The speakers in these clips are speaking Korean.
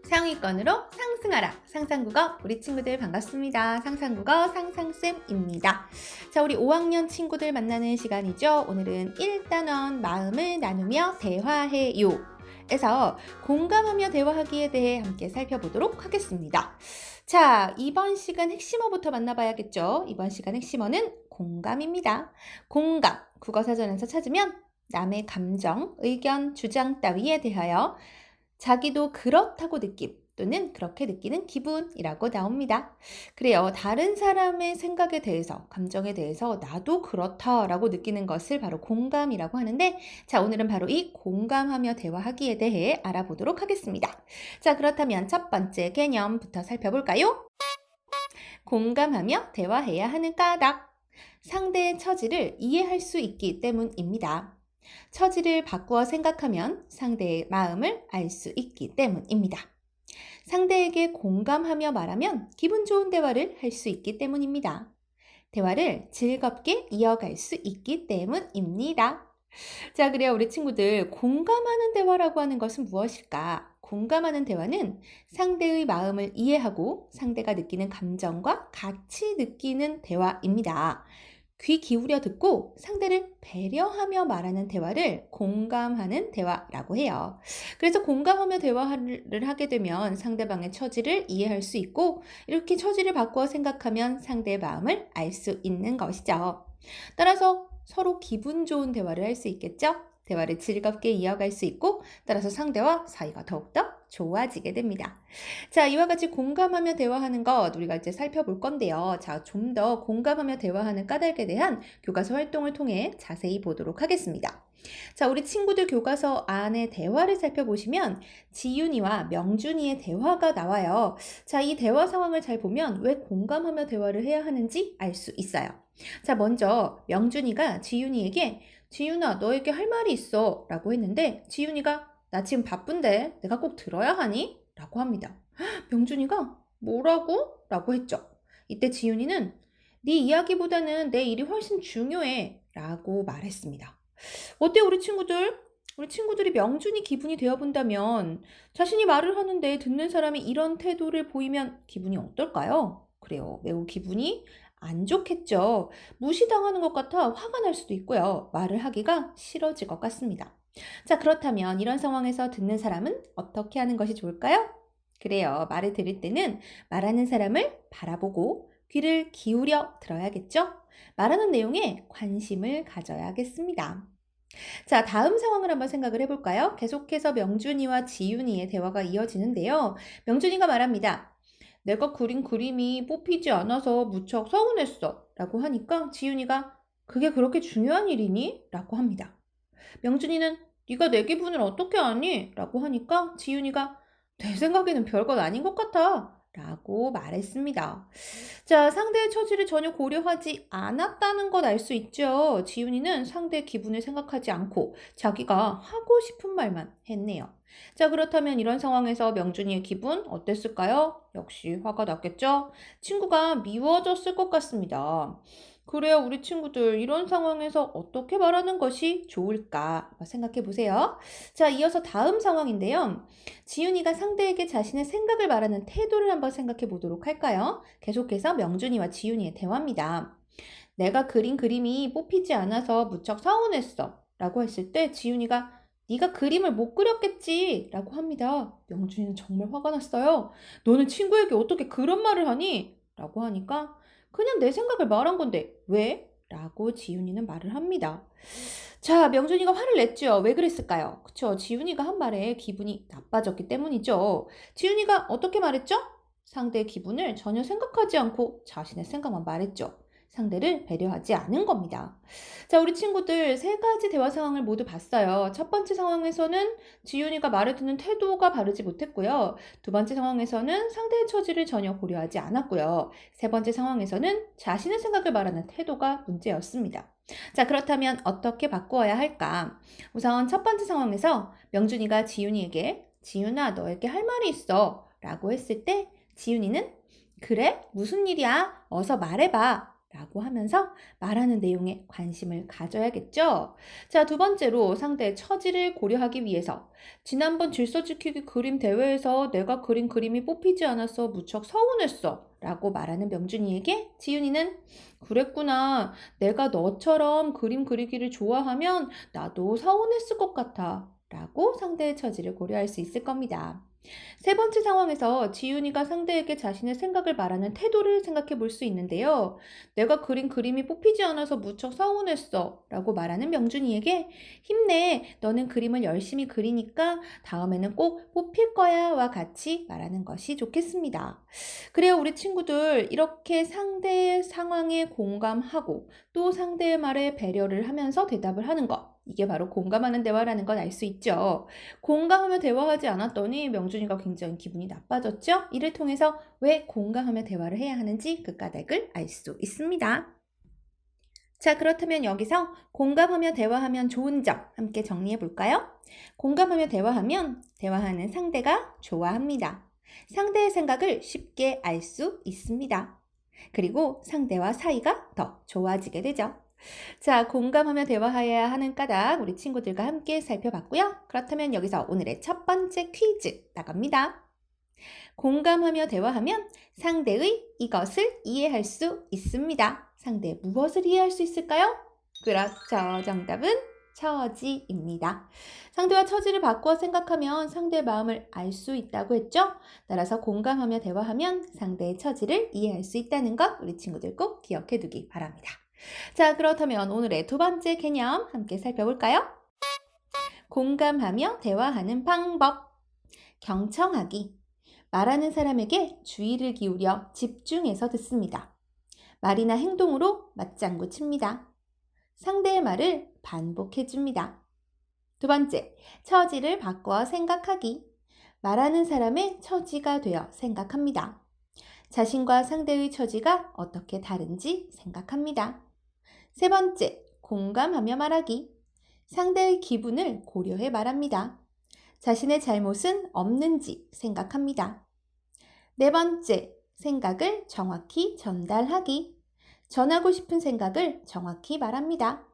상위권으로 상승하라. 상상국어 우리 친구들 반갑습니다. 상상국어 상상쌤입니다. 자, 우리 5학년 친구들 만나는 시간이죠. 오늘은 1단원 마음을 나누며 대화해요 에서 공감하며 대화하기에 대해 함께 살펴보도록 하겠습니다. 자, 이번 시간 핵심어부터 만나봐야겠죠. 이번 시간 핵심어는 공감입니다. 공감, 국어사전에서 찾으면 남의 감정, 의견, 주장 따위에 대하여 자기도 그렇다고 느낌 또는 그렇게 느끼는 기분이라고 나옵니다. 그래요. 다른 사람의 생각에 대해서, 감정에 대해서 나도 그렇다라고 느끼는 것을 바로 공감이라고 하는데, 자, 오늘은 바로 이 공감하며 대화하기에 대해 알아보도록 하겠습니다. 자, 그렇다면 첫 번째 개념부터 살펴볼까요? 공감하며 대화해야 하는 까닭. 상대의 처지를 이해할 수 있기 때문입니다. 처지를 바꾸어 생각하면 상대의 마음을 알 수 있기 때문입니다. 상대에게 공감하며 말하면 기분 좋은 대화를 할 수 있기 때문입니다. 대화를 즐겁게 이어갈 수 있기 때문입니다. 자, 그래요. 우리 친구들, 공감하는 대화라고 하는 것은 무엇일까? 공감하는 대화는 상대의 마음을 이해하고 상대가 느끼는 감정과 같이 느끼는 대화입니다. 귀 기울여 듣고 상대를 배려하며 말하는 대화를 공감하는 대화라고 해요. 그래서 공감하며 대화를 하게 되면 상대방의 처지를 이해할 수 있고, 이렇게 처지를 바꾸어 생각하면 상대의 마음을 알 수 있는 것이죠. 따라서 서로 기분 좋은 대화를 할 수 있겠죠? 대화를 즐겁게 이어갈 수 있고, 따라서 상대와 사이가 더욱더 좋아지게 됩니다. 자, 이와 같이 공감하며 대화하는 것 우리가 이제 살펴볼 건데요. 자, 좀 더 공감하며 대화하는 까닭에 대한 교과서 활동을 통해 자세히 보도록 하겠습니다. 자, 우리 친구들 교과서 안에 대화를 살펴보시면 지윤이와 명준이의 대화가 나와요. 자, 이 대화 상황을 잘 보면 왜 공감하며 대화를 해야 하는지 알 수 있어요. 자, 먼저 명준이가 지윤이에게 지윤아, 너에게 할 말이 있어 라고 했는데, 지윤이가 나 지금 바쁜데 내가 꼭 들어야 하니? 라고 합니다. 명준이가 뭐라고? 라고 했죠. 이때 지윤이는 네 이야기보다는 내 일이 훨씬 중요해 라고 말했습니다. 어때요, 우리 친구들? 우리 친구들이 명준이 기분이 되어본다면 자신이 말을 하는데 듣는 사람이 이런 태도를 보이면 기분이 어떨까요? 그래요. 매우 기분이 안 좋겠죠. 무시당하는 것 같아 화가 날 수도 있고요. 말을 하기가 싫어질 것 같습니다. 자, 그렇다면 이런 상황에서 듣는 사람은 어떻게 하는 것이 좋을까요? 그래요. 말을 들을 때는 말하는 사람을 바라보고 귀를 기울여 들어야겠죠? 말하는 내용에 관심을 가져야겠습니다. 자, 다음 상황을 한번 생각을 해볼까요? 계속해서 명준이와 지윤이의 대화가 이어지는데요. 명준이가 말합니다. 내가 그린 그림이 뽑히지 않아서 무척 서운했어 라고 하니까 지윤이가 그게 그렇게 중요한 일이니? 라고 합니다. 명준이는 네가 내 기분을 어떻게 아니? 라고 하니까 지윤이가 내 생각에는 별것 아닌 것 같아 라고 말했습니다. 자, 상대의 처지를 전혀 고려하지 않았다는 것 알 수 있죠. 지윤이는 상대의 기분을 생각하지 않고 자기가 하고 싶은 말만 했네요. 자, 그렇다면 이런 상황에서 명준이의 기분 어땠을까요? 역시 화가 났겠죠? 친구가 미워졌을 것 같습니다. 그래요, 우리 친구들. 이런 상황에서 어떻게 말하는 것이 좋을까 생각해 보세요. 자, 이어서 다음 상황인데요. 지윤이가 상대에게 자신의 생각을 말하는 태도를 한번 생각해 보도록 할까요? 계속해서 명준이와 지윤이의 대화입니다. 내가 그린 그림이 뽑히지 않아서 무척 서운했어 라고 했을 때 지윤이가 네가 그림을 못 그렸겠지 라고 합니다. 명준이는 정말 화가 났어요. 너는 친구에게 어떻게 그런 말을 하니? 라고 하니까 그냥 내 생각을 말한 건데 왜? 라고 지윤이는 말을 합니다. 자, 명준이가 화를 냈죠. 왜 그랬을까요? 그쵸? 지윤이가 한 말에 기분이 나빠졌기 때문이죠. 지윤이가 어떻게 말했죠? 상대의 기분을 전혀 생각하지 않고 자신의 생각만 말했죠. 상대를 배려하지 않은 겁니다. 자, 우리 친구들 세 가지 대화 상황을 모두 봤어요. 첫 번째 상황에서는 지윤이가 말을 듣는 태도가 바르지 못했고요. 두 번째 상황에서는 상대의 처지를 전혀 고려하지 않았고요. 세 번째 상황에서는 자신의 생각을 말하는 태도가 문제였습니다. 자, 그렇다면 어떻게 바꾸어야 할까? 우선 첫 번째 상황에서 명준이가 지윤이에게 지윤아, 너에게 할 말이 있어 라고 했을 때 지윤이는 그래? 무슨 일이야? 어서 말해봐 라고 하면서 말하는 내용에 관심을 가져야겠죠? 자, 두 번째로 상대의 처지를 고려하기 위해서 지난번 질서 지키기 그림 대회에서 내가 그린 그림이 뽑히지 않아서 무척 서운했어 라고 말하는 명준이에게 지윤이는 그랬구나. 내가 너처럼 그림 그리기를 좋아하면 나도 서운했을 것 같아 라고 상대의 처지를 고려할 수 있을 겁니다. 세 번째 상황에서 지윤이가 상대에게 자신의 생각을 말하는 태도를 생각해 볼 수 있는데요. 내가 그린 그림이 뽑히지 않아서 무척 서운했어 라고 말하는 명준이에게 힘내, 너는 그림을 열심히 그리니까 다음에는 꼭 뽑힐 거야 와 같이 말하는 것이 좋겠습니다. 그래요, 우리 친구들 이렇게 상대의 상황에 공감하고 또 상대의 말에 배려를 하면서 대답을 하는 것, 이게 바로 공감하는 대화라는 걸 알 수 있죠. 공감하며 대화하지 않았더니 명준이가 굉장히 기분이 나빠졌죠? 이를 통해서 왜 공감하며 대화를 해야 하는지 그 까닭을 알 수 있습니다. 자, 그렇다면 여기서 공감하며 대화하면 좋은 점 함께 정리해 볼까요? 공감하며 대화하면 대화하는 상대가 좋아합니다. 상대의 생각을 쉽게 알 수 있습니다. 그리고 상대와 사이가 더 좋아지게 되죠. 자, 공감하며 대화해야 하는 까닭 우리 친구들과 함께 살펴봤고요. 그렇다면 여기서 오늘의 첫 번째 퀴즈 나갑니다. 공감하며 대화하면 상대의 이것을 이해할 수 있습니다. 상대의 무엇을 이해할 수 있을까요? 그렇죠. 정답은 처지입니다. 상대와 처지를 바꾸어 생각하면 상대의 마음을 알 수 있다고 했죠? 따라서 공감하며 대화하면 상대의 처지를 이해할 수 있다는 것 우리 친구들 꼭 기억해 두기 바랍니다. 자, 그렇다면 오늘의 두 번째 개념 함께 살펴볼까요? 공감하며 대화하는 방법. 경청하기. 말하는 사람에게 주의를 기울여 집중해서 듣습니다. 말이나 행동으로 맞장구 칩니다. 상대의 말을 반복해줍니다. 두 번째, 처지를 바꿔 생각하기. 말하는 사람의 처지가 되어 생각합니다. 자신과 상대의 처지가 어떻게 다른지 생각합니다. 세 번째, 공감하며 말하기. 상대의 기분을 고려해 말합니다. 자신의 잘못은 없는지 생각합니다. 네 번째, 생각을 정확히 전달하기. 전하고 싶은 생각을 정확히 말합니다.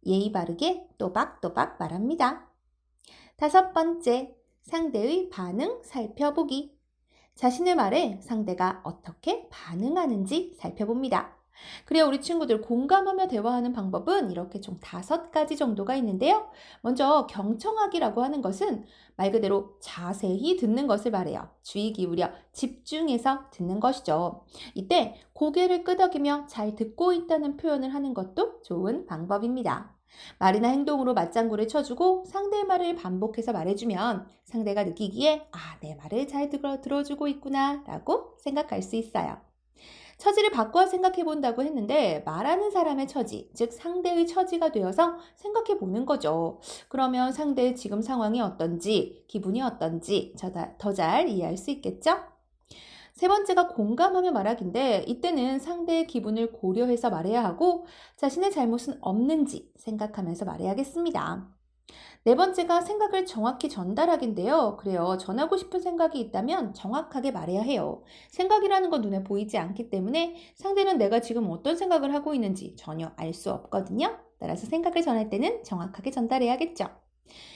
예의 바르게 또박또박 말합니다. 다섯 번째, 상대의 반응 살펴보기. 자신의 말에 상대가 어떻게 반응하는지 살펴봅니다. 그래요, 우리 친구들 공감하며 대화하는 방법은 이렇게 총 5가지 정도가 있는데요. 먼저 경청하기라고 하는 것은 말 그대로 자세히 듣는 것을 말해요. 주의 기울여 집중해서 듣는 것이죠. 이때 고개를 끄덕이며 잘 듣고 있다는 표현을 하는 것도 좋은 방법입니다. 말이나 행동으로 맞장구를 쳐주고 상대의 말을 반복해서 말해주면 상대가 느끼기에 내 말을 잘 들어주고 있구나 라고 생각할 수 있어요. 처지를 바꿔 생각해 본다고 했는데 말하는 사람의 처지, 즉 상대의 처지가 되어서 생각해 보는 거죠. 그러면 상대의 지금 상황이 어떤지, 기분이 어떤지 더 잘 이해할 수 있겠죠? 세 번째가 공감하며 말하기인데 이때는 상대의 기분을 고려해서 말해야 하고 자신의 잘못은 없는지 생각하면서 말해야겠습니다. 네 번째가 생각을 정확히 전달하기인데요. 그래요. 전하고 싶은 생각이 있다면 정확하게 말해야 해요. 생각이라는 건 눈에 보이지 않기 때문에 상대는 내가 지금 어떤 생각을 하고 있는지 전혀 알 수 없거든요. 따라서 생각을 전할 때는 정확하게 전달해야겠죠.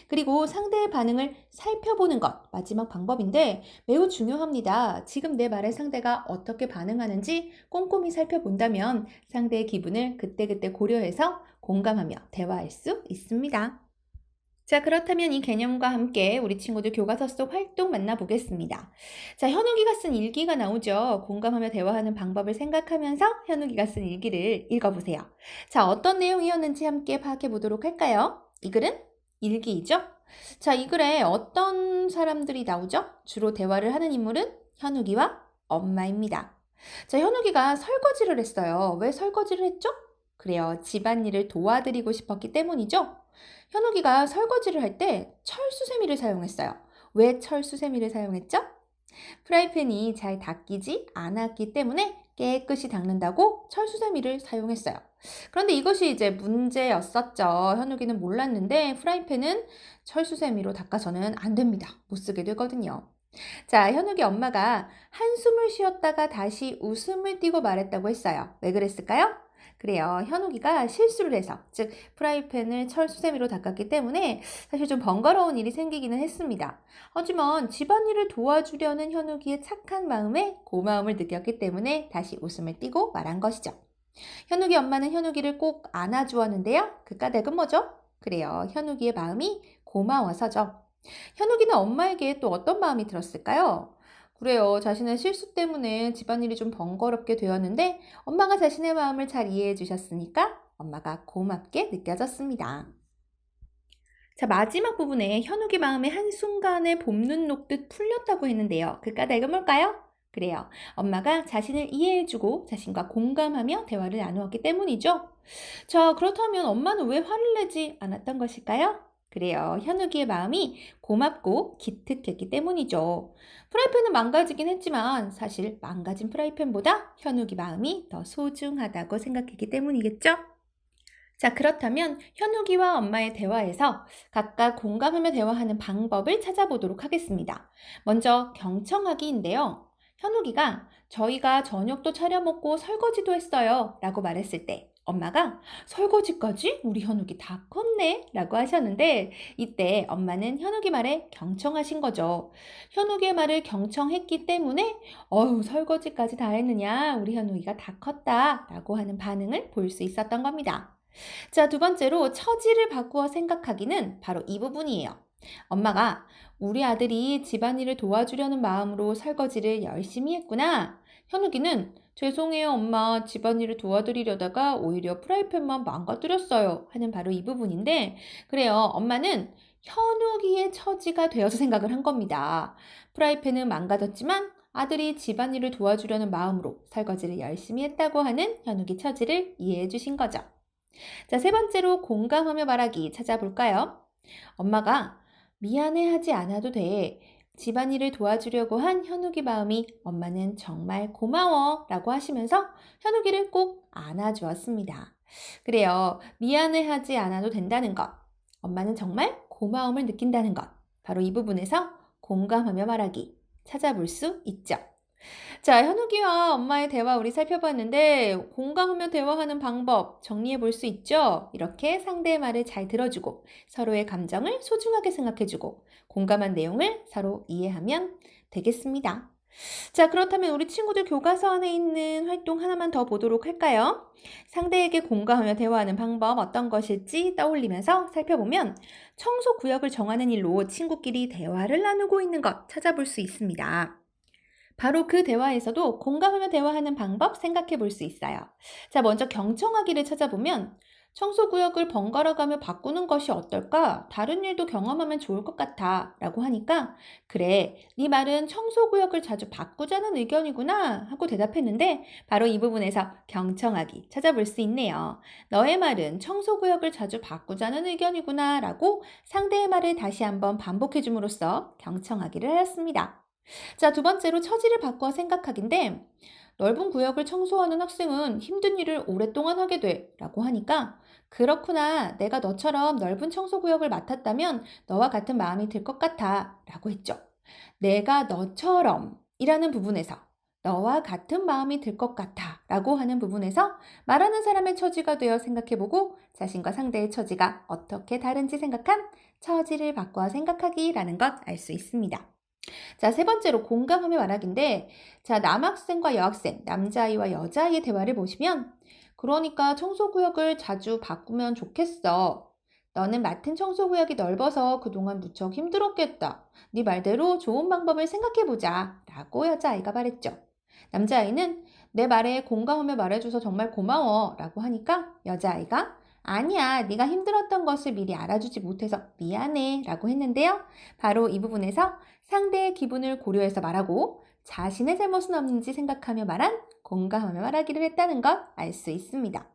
그리고 상대의 반응을 살펴보는 것, 마지막 방법인데 매우 중요합니다. 지금 내 말에 상대가 어떻게 반응하는지 꼼꼼히 살펴본다면 상대의 기분을 그때그때 고려해서 공감하며 대화할 수 있습니다. 자, 그렇다면 이 개념과 함께 우리 친구들 교과서 속 활동 만나보겠습니다. 자, 현욱이가 쓴 일기가 나오죠. 공감하며 대화하는 방법을 생각하면서 현욱이가 쓴 일기를 읽어보세요. 자, 어떤 내용이었는지 함께 파악해 보도록 할까요? 이 글은 일기이죠? 자, 이 글에 어떤 사람들이 나오죠? 주로 대화를 하는 인물은 현욱이와 엄마입니다. 자, 현욱이가 설거지를 했어요. 왜 설거지를 했죠? 그래요. 집안일을 도와드리고 싶었기 때문이죠. 현욱이가 설거지를 할 때 철수세미를 사용했어요. 왜 철수세미를 사용했죠? 프라이팬이 잘 닦이지 않았기 때문에 깨끗이 닦는다고 철수세미를 사용했어요. 그런데 이것이 이제 문제였었죠. 현욱이는 몰랐는데 프라이팬은 철수세미로 닦아서는 안 됩니다. 못 쓰게 되거든요. 자, 현욱이 엄마가 한숨을 쉬었다가 다시 웃음을 띠고 말했다고 했어요. 왜 그랬을까요? 그래요. 현욱이가 실수를 해서, 즉 프라이팬을 철수세미로 닦았기 때문에 사실 좀 번거로운 일이 생기기는 했습니다. 하지만 집안일을 도와주려는 현욱이의 착한 마음에 고마움을 느꼈기 때문에 다시 웃음을 띠고 말한 것이죠. 현욱이 엄마는 현욱이를 꼭 안아주었는데요. 그 까닭은 뭐죠? 그래요. 현욱이의 마음이 고마워서죠. 현욱이는 엄마에게 또 어떤 마음이 들었을까요? 그래요. 자신의 실수 때문에 집안일이 좀 번거롭게 되었는데 엄마가 자신의 마음을 잘 이해해 주셨으니까 엄마가 고맙게 느껴졌습니다. 자, 마지막 부분에 현욱이 마음에 한순간에 봄눈 녹듯 풀렸다고 했는데요. 그 까닭은 뭘까요? 그래요. 엄마가 자신을 이해해주고 자신과 공감하며 대화를 나누었기 때문이죠. 자, 그렇다면 엄마는 왜 화를 내지 않았던 것일까요? 그래요. 현욱이의 마음이 고맙고 기특했기 때문이죠. 프라이팬은 망가지긴 했지만 사실 망가진 프라이팬보다 현욱이 마음이 더 소중하다고 생각했기 때문이겠죠? 자, 그렇다면 현욱이와 엄마의 대화에서 각각 공감하며 대화하는 방법을 찾아보도록 하겠습니다. 먼저 경청하기인데요. 현욱이가 저희가 저녁도 차려 먹고 설거지도 했어요 라고 말했을 때 엄마가 설거지까지? 우리 현욱이 다 컸네 라고 하셨는데 이때 엄마는 현욱이 말에 경청하신 거죠. 현욱의 말을 경청했기 때문에 설거지까지 다 했느냐 우리 현욱이가 다 컸다 라고 하는 반응을 볼 수 있었던 겁니다. 자, 두 번째로 처지를 바꾸어 생각하기는 바로 이 부분이에요. 엄마가 우리 아들이 집안일을 도와주려는 마음으로 설거지를 열심히 했구나. 현욱이는 죄송해요 엄마 집안일을 도와드리려다가 오히려 프라이팬만 망가뜨렸어요 하는 바로 이 부분인데 그래요 엄마는 현욱이의 처지가 되어서 생각을 한 겁니다. 프라이팬은 망가졌지만 아들이 집안일을 도와주려는 마음으로 설거지를 열심히 했다고 하는 현욱이 처지를 이해해 주신 거죠. 자, 세 번째로 공감하며 말하기 찾아볼까요? 엄마가 미안해하지 않아도 돼. 집안일을 도와주려고 한 현욱이 마음이 엄마는 정말 고마워 라고 하시면서 현욱이를 꼭 안아주었습니다. 그래요. 미안해하지 않아도 된다는 것. 엄마는 정말 고마움을 느낀다는 것. 바로 이 부분에서 공감하며 말하기 찾아볼 수 있죠. 자, 현욱이와 엄마의 대화 우리 살펴봤는데 공감하며 대화하는 방법 정리해 볼 수 있죠? 이렇게 상대의 말을 잘 들어주고 서로의 감정을 소중하게 생각해주고 공감한 내용을 서로 이해하면 되겠습니다. 자, 그렇다면 우리 친구들 교과서 안에 있는 활동 하나만 더 보도록 할까요? 상대에게 공감하며 대화하는 방법 어떤 것일지 떠올리면서 살펴보면 청소 구역을 정하는 일로 친구끼리 대화를 나누고 있는 것 찾아볼 수 있습니다. 바로 그 대화에서도 공감하며 대화하는 방법 생각해 볼 수 있어요. 자, 먼저 경청하기를 찾아보면 청소구역을 번갈아가며 바꾸는 것이 어떨까? 다른 일도 경험하면 좋을 것 같아 라고 하니까 그래, 네 말은 청소구역을 자주 바꾸자는 의견이구나 하고 대답했는데 바로 이 부분에서 경청하기 찾아볼 수 있네요. 너의 말은 청소구역을 자주 바꾸자는 의견이구나 라고 상대의 말을 다시 한번 반복해 줌으로써 경청하기를 하였습니다. 자, 두 번째로 처지를 바꿔 생각하기인데 넓은 구역을 청소하는 학생은 힘든 일을 오랫동안 하게 돼 라고 하니까 그렇구나 내가 너처럼 넓은 청소구역을 맡았다면 너와 같은 마음이 들 것 같아 라고 했죠. 내가 너처럼 이라는 부분에서 너와 같은 마음이 들 것 같아 라고 하는 부분에서 말하는 사람의 처지가 되어 생각해보고 자신과 상대의 처지가 어떻게 다른지 생각한 처지를 바꿔 생각하기라는 것 알 수 있습니다. 자, 세 번째로 공감하며 말하기인데, 자, 남학생과 여학생, 남자아이와 여자아이의 대화를 보시면, 그러니까 청소구역을 자주 바꾸면 좋겠어. 너는 맡은 청소구역이 넓어서 그동안 무척 힘들었겠다. 네 말대로 좋은 방법을 생각해보자. 라고 여자아이가 말했죠. 남자아이는 내 말에 공감하며 말해줘서 정말 고마워. 라고 하니까 여자아이가 아니야, 네가 힘들었던 것을 미리 알아주지 못해서 미안해. 라고 했는데요. 바로 이 부분에서 상대의 기분을 고려해서 말하고 자신의 잘못은 없는지 생각하며 말한 공감하며 말하기를 했다는 것 알 수 있습니다.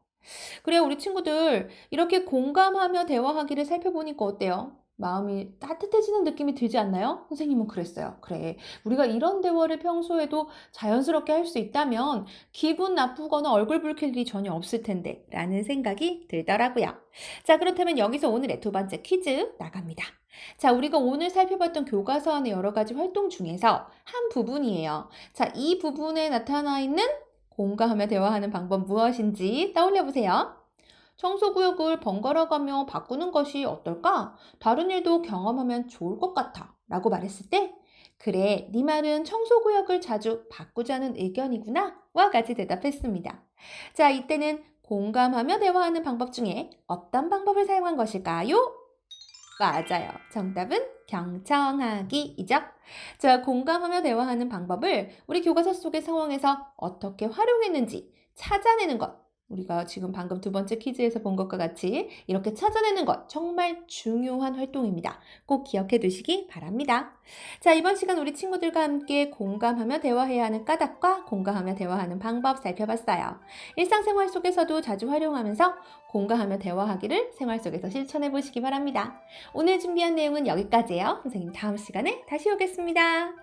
그래요, 우리 친구들 이렇게 공감하며 대화하기를 살펴보니까 어때요? 마음이 따뜻해지는 느낌이 들지 않나요? 선생님은 그랬어요. 그래, 우리가 이런 대화를 평소에도 자연스럽게 할 수 있다면 기분 나쁘거나 얼굴 붉힐 일이 전혀 없을 텐데 라는 생각이 들더라고요. 자, 그렇다면 여기서 오늘의 두 번째 퀴즈 나갑니다. 자, 우리가 오늘 살펴봤던 교과서 안의 여러 가지 활동 중에서 한 부분이에요. 자, 이 부분에 나타나 있는 공감하며 대화하는 방법 무엇인지 떠올려 보세요. 청소구역을 번갈아가며 바꾸는 것이 어떨까? 다른 일도 경험하면 좋을 것 같아. 라고 말했을 때, 그래, 네 말은 청소구역을 자주 바꾸자는 의견이구나. 와 같이 대답했습니다. 자, 이때는 공감하며 대화하는 방법 중에 어떤 방법을 사용한 것일까요? 맞아요. 정답은 경청하기이죠. 자, 공감하며 대화하는 방법을 우리 교과서 속의 상황에서 어떻게 활용했는지 찾아내는 것. 우리가 지금 방금 두 번째 퀴즈에서 본 것과 같이 이렇게 찾아내는 것 정말 중요한 활동입니다. 꼭 기억해 두시기 바랍니다. 자, 이번 시간 우리 친구들과 함께 공감하며 대화해야 하는 까닭과 공감하며 대화하는 방법 살펴봤어요. 일상생활 속에서도 자주 활용하면서 공감하며 대화하기를 생활 속에서 실천해 보시기 바랍니다. 오늘 준비한 내용은 여기까지예요. 선생님 다음 시간에 다시 오겠습니다.